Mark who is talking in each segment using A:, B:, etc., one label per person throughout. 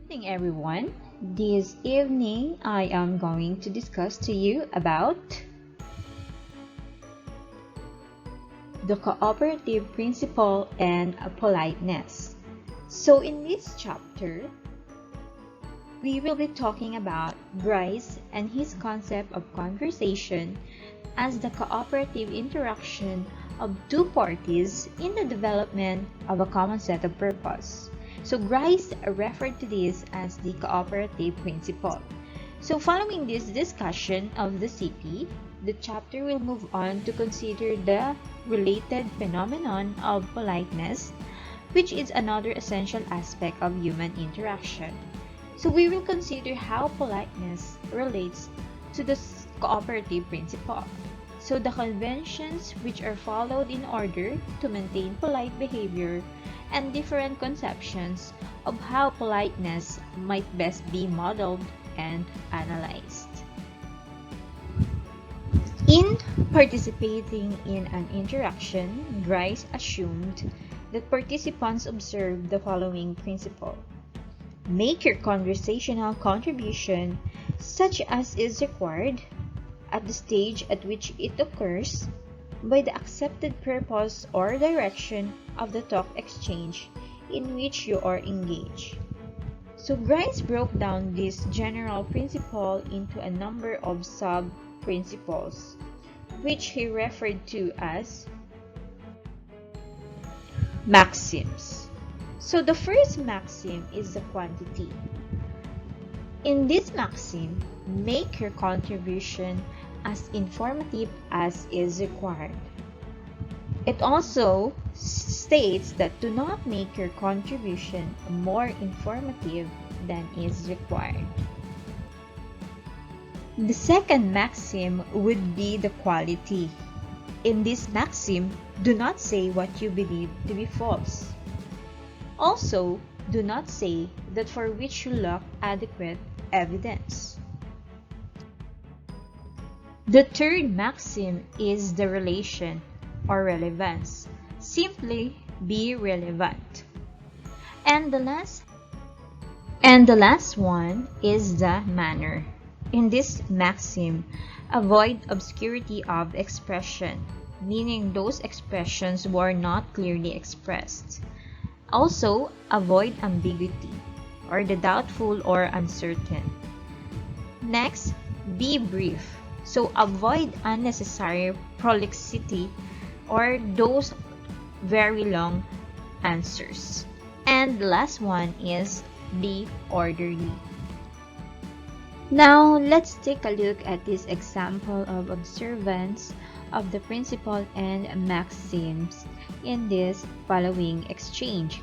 A: Evening, everyone. This evening, I am going to discuss to you about the cooperative principle and politeness. So, in this chapter, we will be talking about Bryce and his concept of conversation as the cooperative interaction of two parties in the development of a common set of purpose. So Grice referred to this as the cooperative principle. So following this discussion of the CP, the chapter will move on to consider the related phenomenon of politeness, which is another essential aspect of human interaction. So we will consider how politeness relates to the cooperative principle. So the conventions which are followed in order to maintain polite behavior and different conceptions of how politeness might best be modeled and analyzed. In participating in an interaction, Grice assumed that participants observe the following principle. Make your conversational contribution such as is required at the stage at which it occurs by the accepted purpose or direction of the talk exchange in which you are engaged. So Grice broke down this general principle into a number of sub-principles, which he referred to as maxims. So the first maxim is the quantity. In this maxim, make your contribution as informative as is required. It also states that do not make your contribution more informative than is required. The second maxim would be the quality. In this maxim, do not say what you believe to be false. Also, do not say that for which you lack adequate evidence. The third maxim is the relation or relevance. Simply be relevant. And the last one is the manner. In this maxim, avoid obscurity of expression, meaning those expressions were not clearly expressed. Also, avoid ambiguity or the doubtful or uncertain. Next, be brief. So avoid unnecessary prolixity or those very long answers. And the last one is be orderly. Now, let's take a look at this example of observance of the principle and maxims in this following exchange.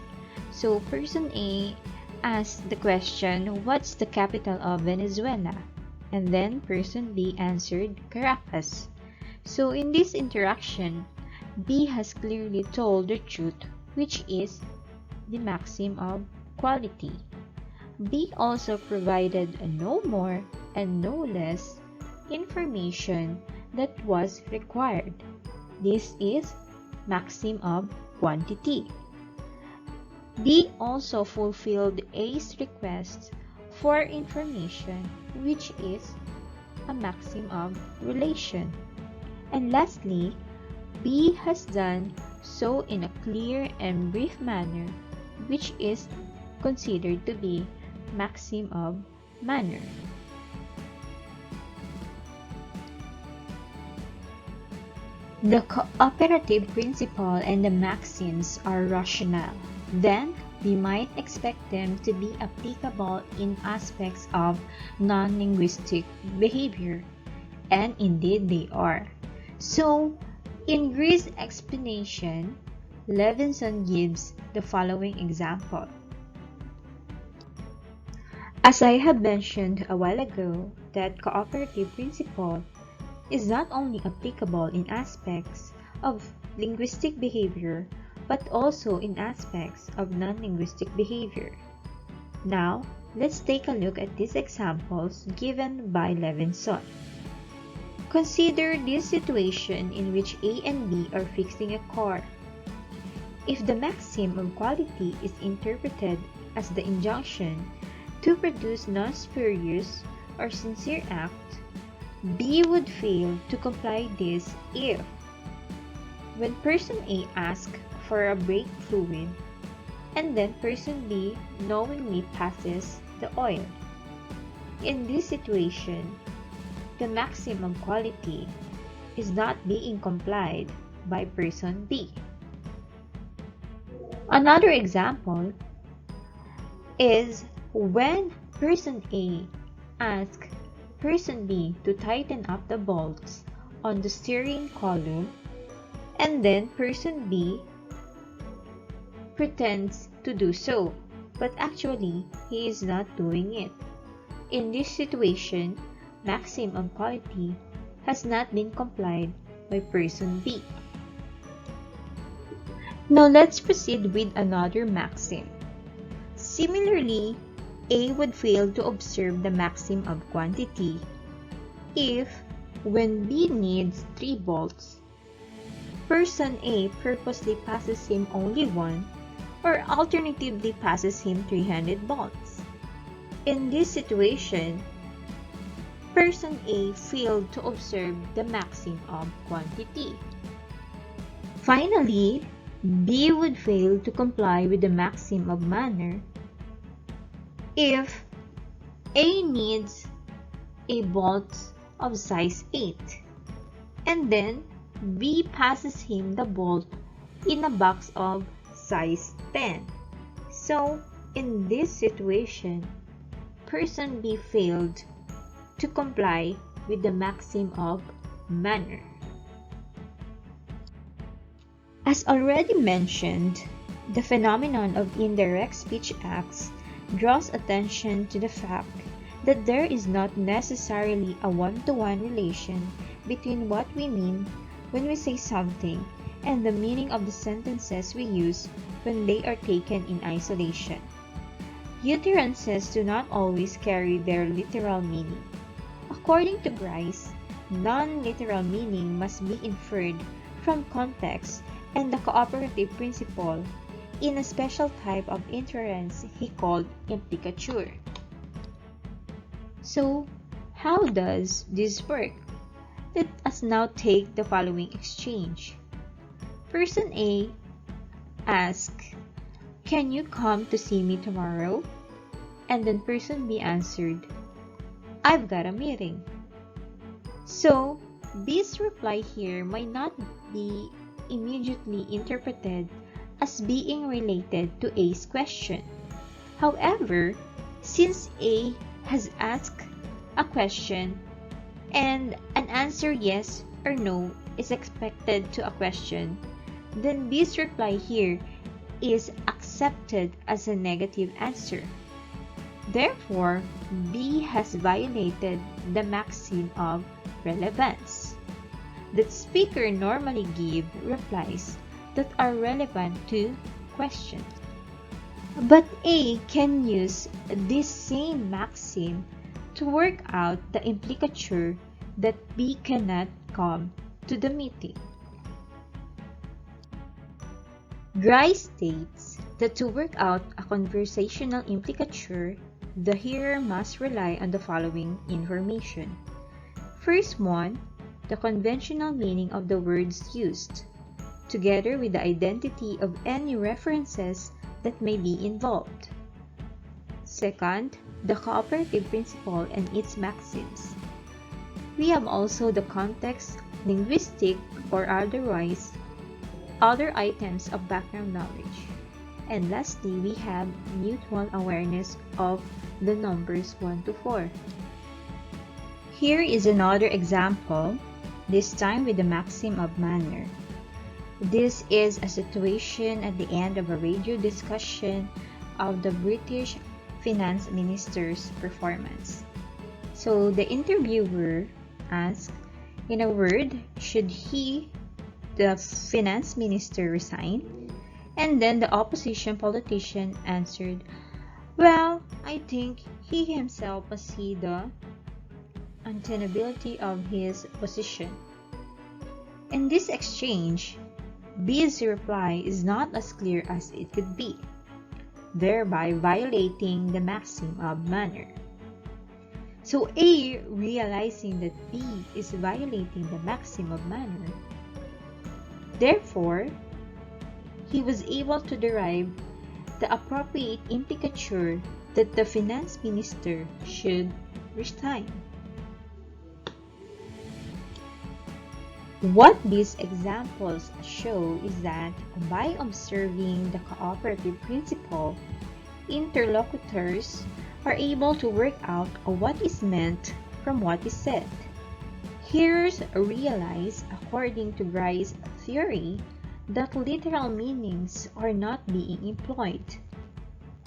A: So, person A asked the question, what's the capital of Venezuela? And then person B answered, Caracas. So in this interaction, B has clearly told the truth, which is the maxim of quality. B also provided no more and no less information that was required. This is maxim of quantity. B also fulfilled A's request for information, which is a maxim of relation. And lastly, B has done so in a clear and brief manner, which is considered to be maxim of manner. The cooperative principle and the maxims are rational. Then, we might expect them to be applicable in aspects of non-linguistic behavior, and indeed they are. So, in Greer's explanation, Levinson gives the following example. As I have mentioned a while ago, that cooperative principle is not only applicable in aspects of linguistic behavior, but also in aspects of non-linguistic behavior. Now, let's take a look at these examples given by Levinson. Consider this situation in which A and B are fixing a car. If the maxim of quality is interpreted as the injunction to produce non-spurious or sincere act, B would fail to comply this if when person A asks for a brake fluid and then person B knowingly passes the oil. In this situation, the maximum quality is not being complied by person B. Another example is when person A asks person B to tighten up the bolts on the steering column and then person B pretends to do so, but actually he is not doing it. In this situation, maximum quality has not been complied by person B. Now let's proceed with another maxim. Similarly, A would fail to observe the maxim of quantity if, when B needs 3 bolts, person A purposely passes him only 1 or alternatively passes him 300 bolts. In this situation, person A failed to observe the maxim of quantity. Finally, B would fail to comply with the maxim of manner if A needs a bolt of size 8 and then B passes him the bolt in a box of size 10. So, in this situation, person B failed to comply with the maxim of manner. As already mentioned, the phenomenon of indirect speech acts draws attention to the fact that there is not necessarily a one-to-one relation between what we mean when we say something and the meaning of the sentences we use when they are taken in isolation. Utterances do not always carry their literal meaning. According to Grice, non-literal meaning must be inferred from context and the cooperative principle in a special type of inference he called implicature. So, how does this work? Let us now take the following exchange. Person A asks, "Can you come to see me tomorrow?" And then person B answered, "I've got a meeting." So, B's reply here might not be immediately interpreted as being related to A's question. However, since A has asked a question and an answer yes or no is expected to a question, then B's reply here is accepted as a negative answer. Therefore, B has violated the maxim of relevance. The speaker normally give replies that are relevant to questions. But A can use this same maxim to work out the implicature that B cannot come to the meeting. Grice states that to work out a conversational implicature, the hearer must rely on the following information. First one, the conventional meaning of the words used, together with the identity of any references that may be involved. Second, the cooperative principle and its maxims. We have also the context, linguistic or otherwise, other items of background knowledge. And lastly, we have mutual awareness of the numbers 1 to 4. Here is another example, this time with the maxim of manner. This is a situation at the end of a radio discussion of the British finance minister's performance. So the interviewer asked, in a word, should he, the finance minister, resign? And then the opposition politician answered, well, I think he himself must see the untenability of his position. In this exchange, B's reply is not as clear as it could be. thereby violating the maxim of manner. So A, realizing that B is violating the maxim of manner, therefore, he was able to derive the appropriate implicature that the finance minister should resign. What these examples show is that by observing the cooperative principle, interlocutors are able to work out what is meant from what is said. Hearers realize, according to Gray's theory, that literal meanings are not being employed,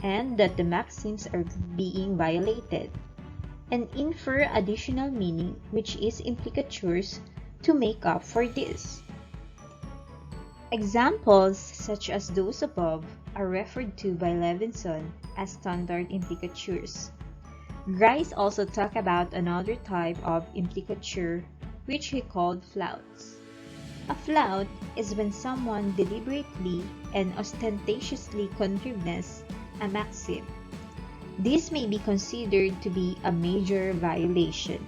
A: and that the maxims are being violated, and infer additional meaning, which is implicatures, to make up for this. Examples such as those above are referred to by Levinson as standard implicatures. Grice also talked about another type of implicature, which he called flouts. A flout is when someone deliberately and ostentatiously contributes a maxim. This may be considered to be a major violation.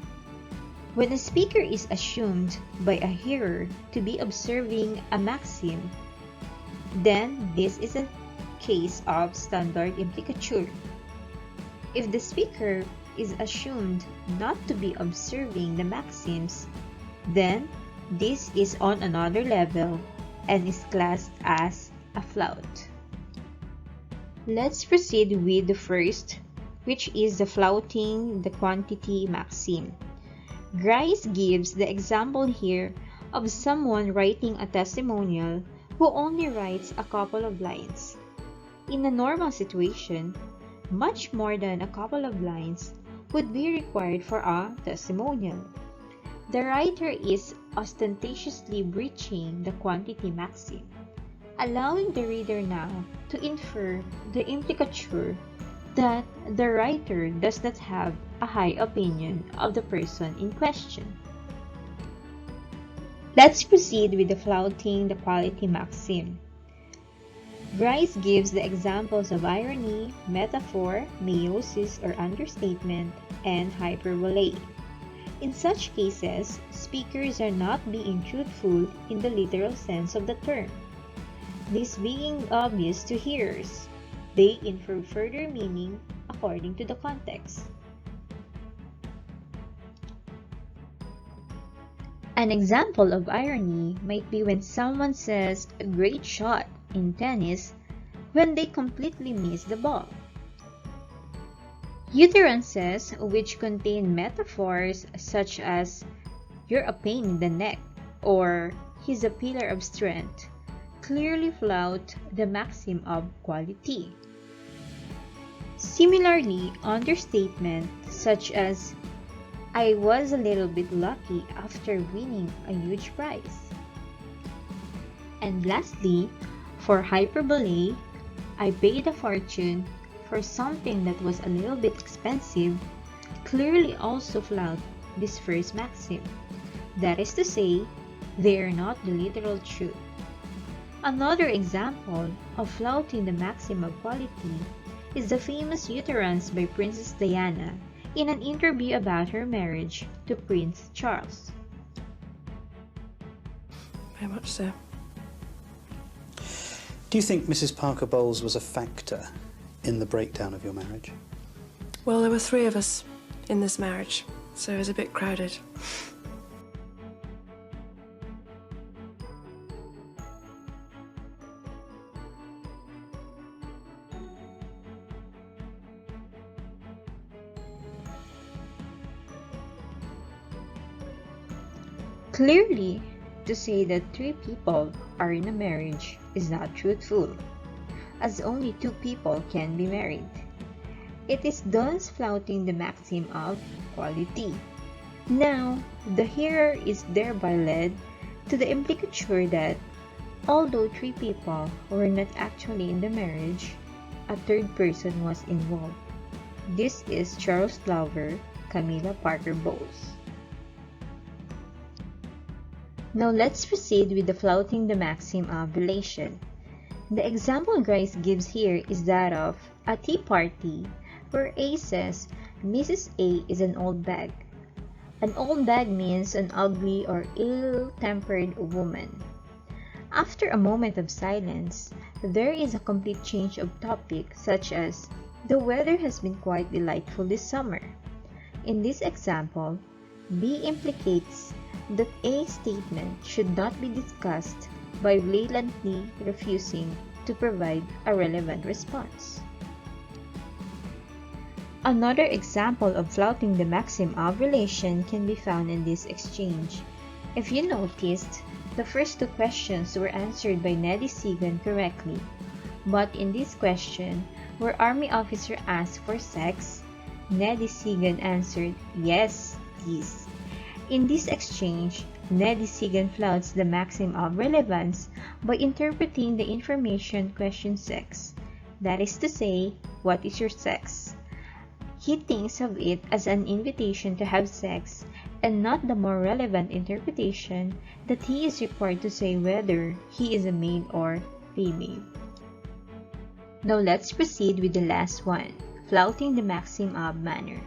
A: When a speaker is assumed by a hearer to be observing a maxim, then this is a case of standard implicature. If the speaker is assumed not to be observing the maxims, then this is on another level and is classed as a flout. Let's proceed with the first, which is the flouting the quantity maxim. Grice gives the example here of someone writing a testimonial who only writes a couple of lines. In a normal situation, much more than a couple of lines would be required for a testimonial. The writer is ostentatiously breaching the quantity maxim, allowing the reader now to infer the implicature that the writer does not have a high opinion of the person in question. Let's proceed with the flouting the quality maxim. Grice gives the examples of irony, metaphor, meiosis or understatement, and hyperbole. In such cases, speakers are not being truthful in the literal sense of the term. This being obvious to hearers, they infer further meaning according to the context. An example of irony might be when someone says a great shot in tennis when they completely miss the ball. Utterances which contain metaphors such as "you're a pain in the neck" or "he's a pillar of strength" clearly flout the maxim of quality. Similarly, understatement such as "I was a little bit lucky after winning a huge prize." And lastly, for hyperbole, "I paid a fortune for something that was a little bit expensive" clearly also flout this first maxim. That is to say, they are not the literal truth. Another example of flouting the maxim of quality is the famous utterance by Princess Diana in an interview about her marriage to Prince Charles.
B: Very much so.
C: Do you think Mrs. Parker Bowles was a factor in the breakdown of your marriage?
B: Well, there were 3 of us in this marriage, so it was a bit crowded.
A: Clearly, to say that 3 people are in a marriage is not truthful, as only 2 people can be married. It is thus flouting the maxim of quality. Now, the hearer is thereby led to the implicature that, although 3 people were not actually in the marriage, a 3rd person was involved. This is Charles Glover, Camilla Parker Bowles. Now let's proceed with the flouting the maxim of relation. The example Grace gives here is that of a tea party, where A says, Mrs. A is an old bag. An old bag means an ugly or ill-tempered woman. After a moment of silence, there is a complete change of topic, such as, the weather has been quite delightful this summer. In this example, B implicates that A statement should not be discussed by blatantly refusing to provide a relevant response. Another example of flouting the maxim of relation can be found in this exchange. If you noticed, the first two questions were answered by Neddy Segan correctly, but in this question, where Army officer asked for sex, Neddy Segan answered, yes, please. In this exchange, Neddy Segan flouts the maxim of relevance by interpreting the information question sex. That is to say, what is your sex? He thinks of it as an invitation to have sex and not the more relevant interpretation that he is required to say whether he is a male or female. Now let's proceed with the last one, flouting the maxim of manner.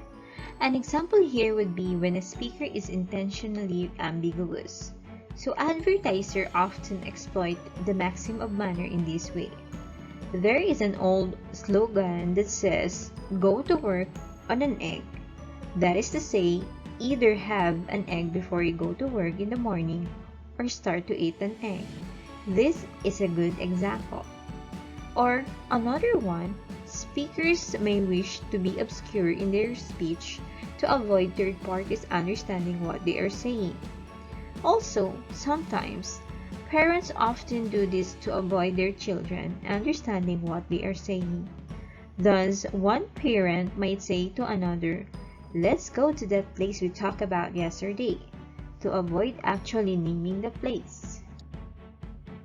A: An example here would be when a speaker is intentionally ambiguous. So advertisers often exploit the maxim of manner in this way. There is an old slogan that says, go to work on an egg. That is to say, either have an egg before you go to work in the morning or start to eat an egg. This is a good example. Or another one, speakers may wish to be obscure in their speech to avoid third parties understanding what they are saying. Also, sometimes, parents often do this to avoid their children understanding what they are saying. Thus, one parent might say to another, let's go to that place we talked about yesterday, to avoid actually naming the place.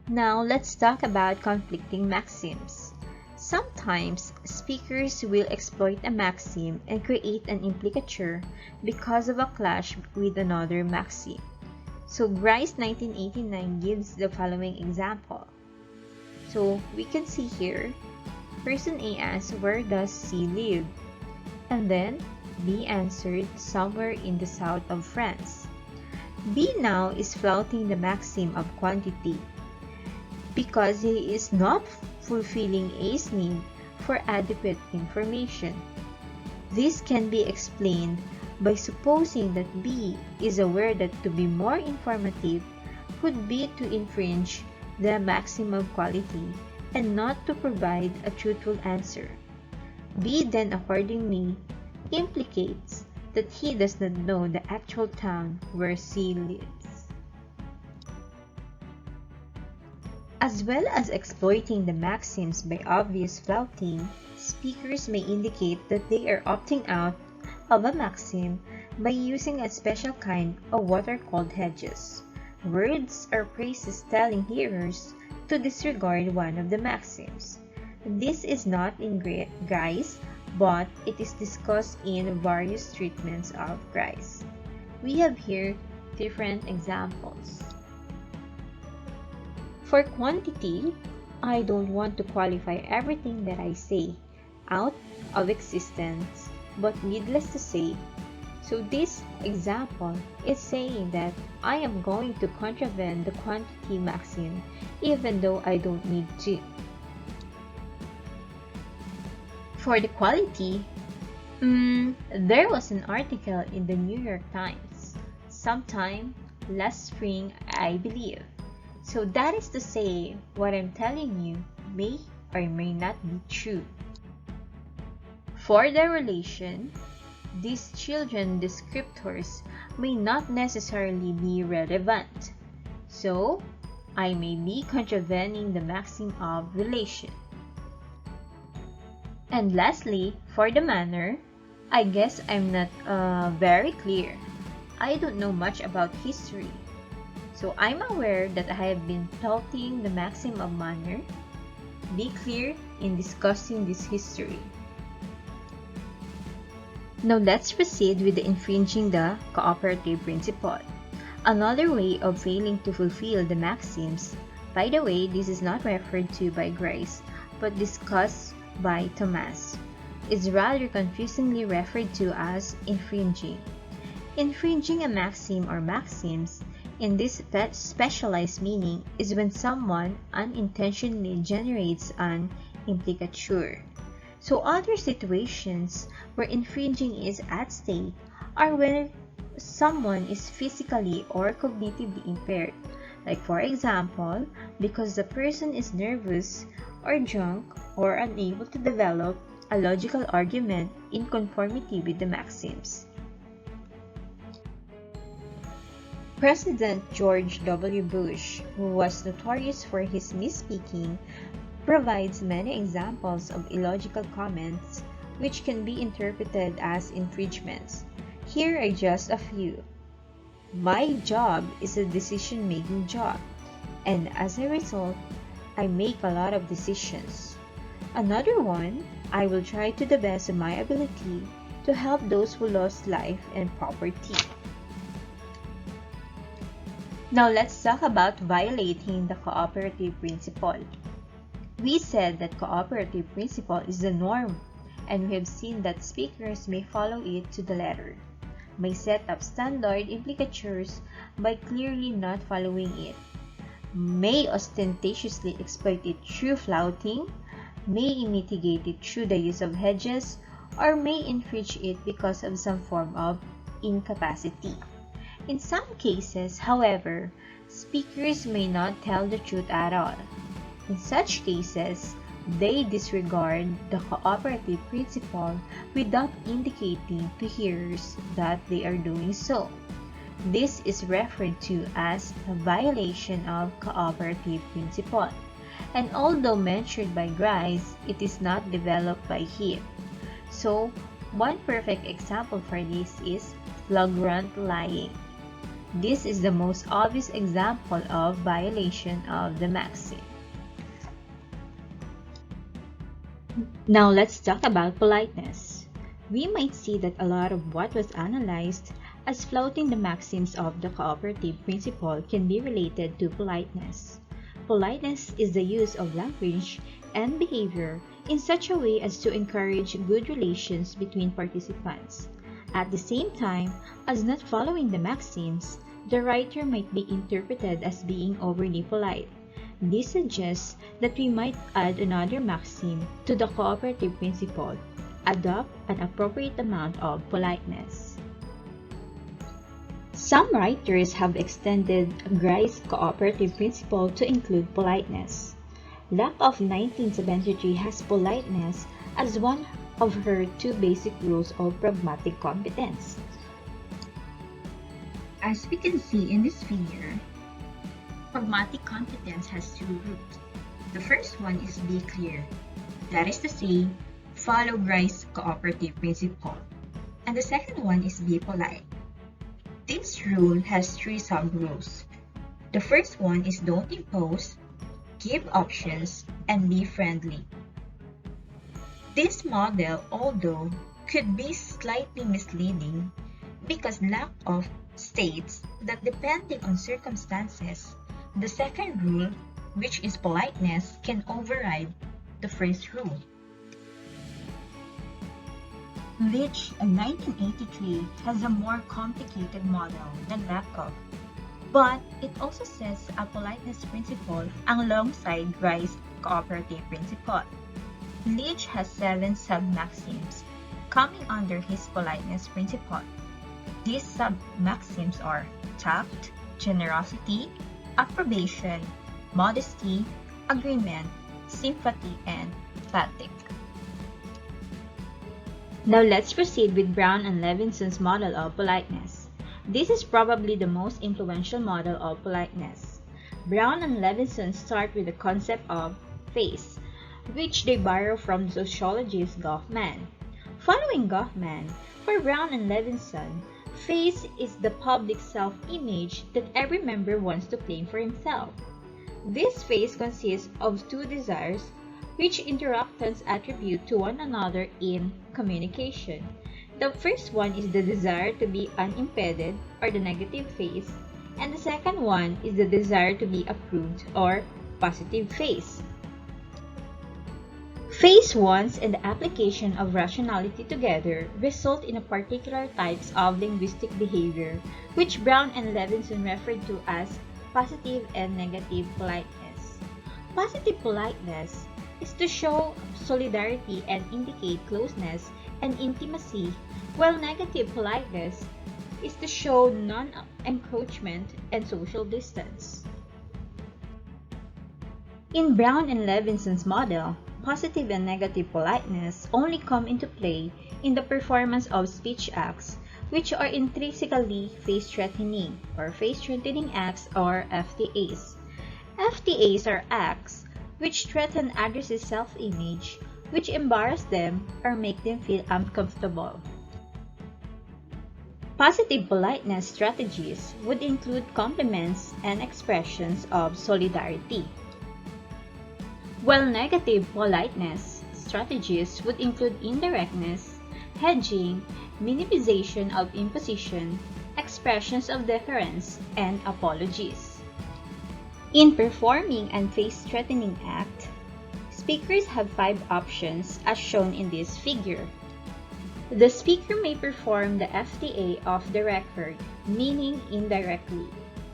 A: Now, let's talk about conflicting maxims. Sometimes, speakers will exploit a maxim and create an implicature because of a clash with another maxim. So, Grice 1989 gives the following example. So, we can see here, person A asks, where does C live? And then, B answered, somewhere in the south of France. B now is flouting the maxim of quantity because he is not fulfilling A's need for adequate information. This can be explained by supposing that B is aware that to be more informative would be to infringe the maxim of quality and not to provide a truthful answer. B then accordingly implicates that he does not know the actual town where C lives. As well as exploiting the maxims by obvious flouting, speakers may indicate that they are opting out of a maxim by using a special kind of what are called hedges, words or phrases telling hearers to disregard one of the maxims. This is not in Grice, but it is discussed in various treatments of Grice. We have here different examples. For quantity, I don't want to qualify everything that I say out of existence, but needless to say, so this example is saying that I am going to contravene the quantity maxim even though I don't need to. For the quality, there was an article in the New York Times sometime last spring, I believe. So that is to say, what I'm telling you may or may not be true. For the relation, these children descriptors may not necessarily be relevant. So, I may be contravening the maxim of relation. And lastly, for the manner, I guess I'm not very clear. I don't know much about history. So I'm aware that I have been flouting the maxim of manner. Be clear in discussing this history. Now let's proceed with the infringing the cooperative principle. Another way of failing to fulfill the maxims By the way, this is not referred to by Grace, but discussed by Thomas. Is rather confusingly referred to as infringing. Infringing a maxim or maxims in this specialized meaning is when someone unintentionally generates an implicature. So other situations where infringing is at stake are when someone is physically or cognitively impaired. Like for example, because the person is nervous or drunk or unable to develop a logical argument in conformity with the maxims. President George W. Bush, who was notorious for his misspeaking, provides many examples of illogical comments which can be interpreted as infringements. Here are just a few. My job is a decision-making job, and as a result, I make a lot of decisions. Another one, I will try to the best of my ability to help those who lost life and property. Now let's talk about violating the cooperative principle. We said that cooperative principle is the norm, and we have seen that speakers may follow it to the letter, may set up standard implicatures by clearly not following it, may ostentatiously exploit it through flouting, may mitigate it through the use of hedges, or may infringe it because of some form of incapacity. In some cases, however, speakers may not tell the truth at all. In such cases, they disregard the cooperative principle without indicating to hearers that they are doing so. This is referred to as a violation of cooperative principle, and although mentioned by Grice, it is not developed by him. So, one perfect example for this is flagrant lying. This is the most obvious example of violation of the maxim. Now let's talk about politeness. We might see that a lot of what was analyzed as flouting the maxims of the cooperative principle can be related to politeness. Politeness is the use of language and behavior in such a way as to encourage good relations between participants. At the same time as not following the maxims, the writer might be interpreted as being overly polite. This suggests that we might add another maxim to the cooperative principle: adopt an appropriate amount of politeness. Some writers have extended Grice's cooperative principle to include politeness. Lack of 1973 has politeness as one of her two basic rules of pragmatic competence. As we can see in this figure, pragmatic competence has two roots. The first one is be clear. That is to say, follow Grice's cooperative principle. And the second one is be polite. This rule has three sub-rules. The first one is don't impose, give options, and be friendly. This model, although, could be slightly misleading because lack of states that depending on circumstances, the second rule, which is politeness, can override the first rule. Leach in 1983 has a more complicated model than Lakoff, but it also says a politeness principle alongside Grice's cooperative principle. Leach has 7 sub-maxims coming under his politeness principle. These sub-maxims are tact, generosity, approbation, modesty, agreement, sympathy, and fatigue. Now let's proceed with Brown and Levinson's model of politeness. This is probably the most influential model of politeness. Brown and Levinson start with the concept of face, which they borrow from the sociologist Goffman. Following Goffman, for Brown and Levinson, face is the public self-image that every member wants to claim for himself. This face consists of two desires which interactants attribute to one another in communication. The first one is the desire to be unimpeded, or the negative face, and the second one is the desire to be approved, or positive phase. Phase 1 and the application of rationality together result in a particular types of linguistic behavior, which Brown and Levinson referred to as positive and negative politeness. Positive politeness is to show solidarity and indicate closeness and intimacy, while negative politeness is to show non-encroachment and social distance. In Brown and Levinson's model, positive and negative politeness only come into play in the performance of speech acts which are intrinsically face-threatening or face-threatening acts or FTAs. FTAs are acts which threaten addresses' self-image, which embarrass them or make them feel uncomfortable. Positive politeness strategies would include compliments and expressions of solidarity, while negative politeness strategies would include indirectness, hedging, minimization of imposition, expressions of deference, and apologies. In performing a face-threatening act, speakers have 5 options as shown in this figure. The speaker may perform the FTA off the record, meaning indirectly,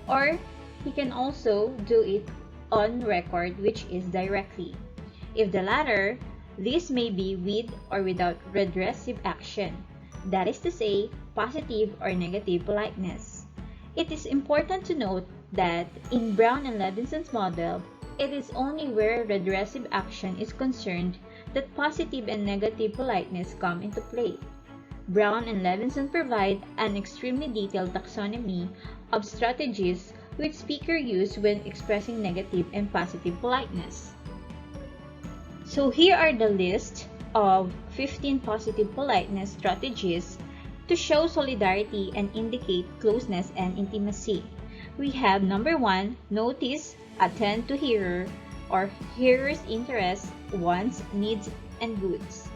A: or he can also do it on record, which is directly. If the latter, this may be with or without redressive action, that is to say, positive or negative politeness. It is important to note that in Brown and Levinson's model, it is only where redressive action is concerned that positive and negative politeness come into play. Brown and Levinson provide an extremely detailed taxonomy of strategies which speakers use when expressing negative and positive politeness. So here are the list of 15 positive politeness strategies to show solidarity and indicate closeness and intimacy. We have number 1, notice, attend to hearer or hearer's interests, wants, needs, and goods.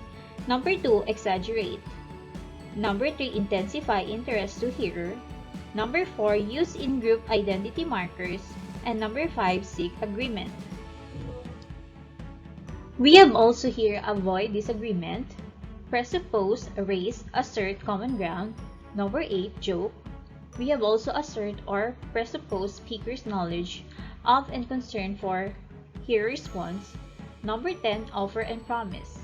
A: Number 2, exaggerate. Number 3, intensify interest to hearer. Number 4, use in-group identity markers. And number 5, seek agreement. We have also here avoid disagreement, presuppose, raise, assert common ground. Number 8, joke. We have also assert or presuppose speaker's knowledge of and concern for hearer's wants. Number 10, offer and promise.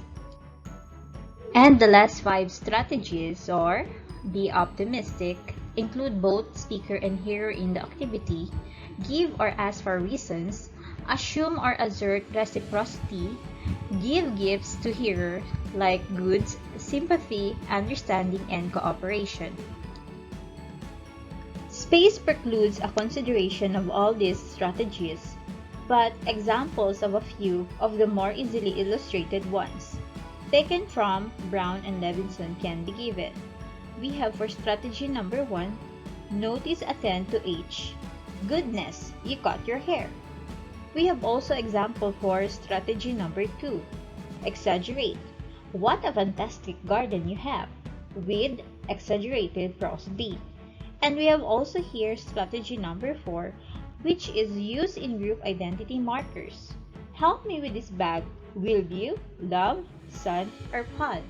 A: And the last 5 strategies are be optimistic, include both speaker and hearer in the activity, give or ask for reasons, assume or assert reciprocity, give gifts to hearer like goods, sympathy, understanding, and cooperation. Space precludes a consideration of all these strategies, but examples of a few of the more easily illustrated ones, taken from Brown and Levinson, can be given. We have for strategy number 1, notice, attend to H. Goodness, you cut your hair. We have also example for strategy number 2, exaggerate. What a fantastic garden you have, with exaggerated prosody. And we have also here strategy number 4, which is use in group identity markers. Help me with this bag, will you, love, son, or pun?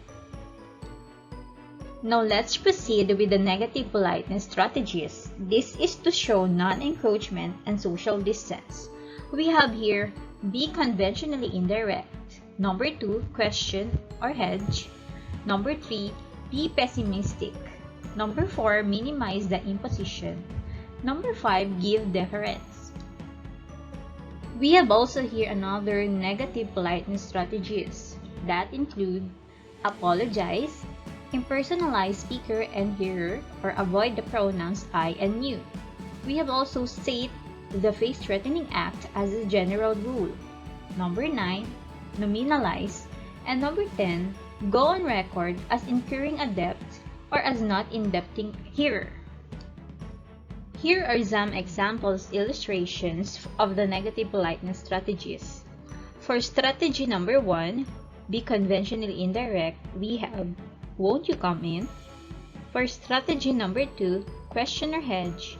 A: Now let's proceed with the negative politeness strategies. This is to show non-encroachment and social distance. We have here, be conventionally indirect. Number 2, question or hedge. Number 3, be pessimistic. Number 4, minimize the imposition. Number 5, give deference. We have also here another negative politeness strategies that include apologize, impersonalize speaker and hearer, or avoid the pronouns I and you. We have also state the face-threatening act as a general rule. Number 9, nominalize. And number 10, go on record as incurring a debt or as not indebting hearer. Here are some examples illustrations of the negative politeness strategies. For strategy number 1, be conventionally indirect, we have, won't you come in? For strategy number 2, question or hedge,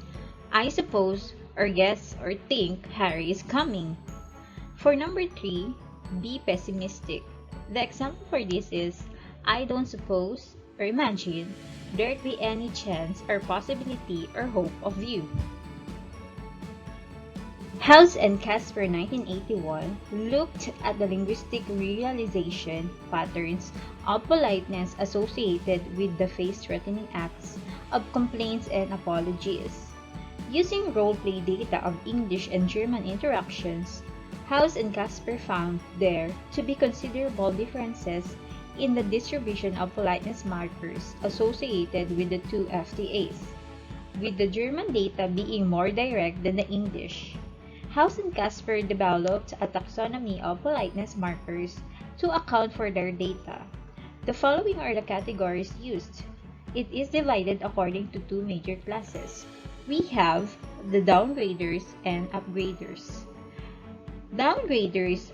A: I suppose or guess or think Harry is coming. For number 3, be pessimistic. The example for this is, I don't suppose or imagine there'd be any chance or possibility or hope of you. House and Casper 1981 looked at the linguistic realization patterns of politeness associated with the face-threatening acts of complaints and apologies. Using role-play data of English and German interactions, House and Casper found there to be considerable differences in the distribution of politeness markers associated with the two FTAs, with the German data being more direct than the English. House and Casper developed a taxonomy of politeness markers to account for their data. The following are the categories used. It is divided according to two major classes. We have the downgraders and upgraders. Downgraders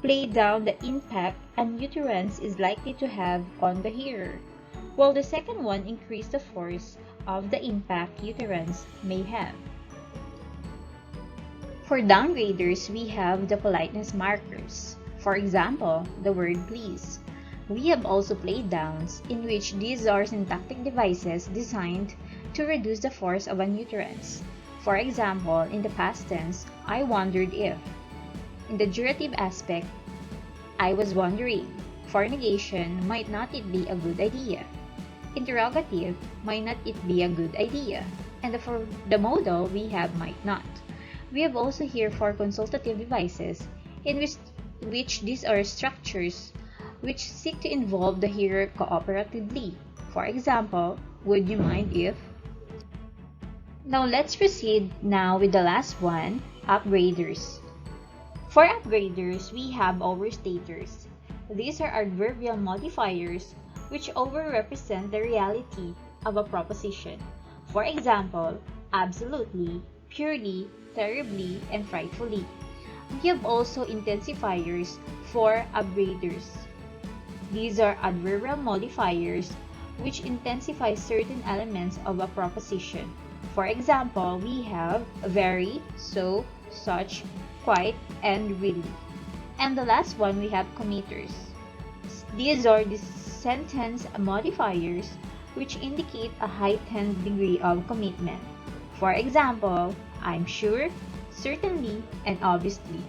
A: play down the impact an utterance is likely to have on the hearer, while the second one increase the force of the impact utterance may have. For downgraders, we have the politeness markers. For example, the word please. We have also playdowns, in which these are syntactic devices designed to reduce the force of an utterance. For example, in the past tense, I wondered if. In the durative aspect, I was wondering. For negation, might not it be a good idea? Interrogative, might not it be a good idea? And for the modal, we have might not. We have also here for consultative devices, in which these are structures which seek to involve the hearer cooperatively. For example, would you mind if? Now let's proceed now with the last one, upgraders. For upgraders, we have overstaters. These are adverbial modifiers which overrepresent the reality of a proposition. For example, absolutely, purely, terribly, and frightfully. We have also intensifiers for upgraders. These are adverbial modifiers which intensify certain elements of a proposition. For example, we have very, so, such, quite, and really. And the last one, we have committers. These are the sentence modifiers which indicate a heightened degree of commitment. For example, I'm sure, certainly, and obviously.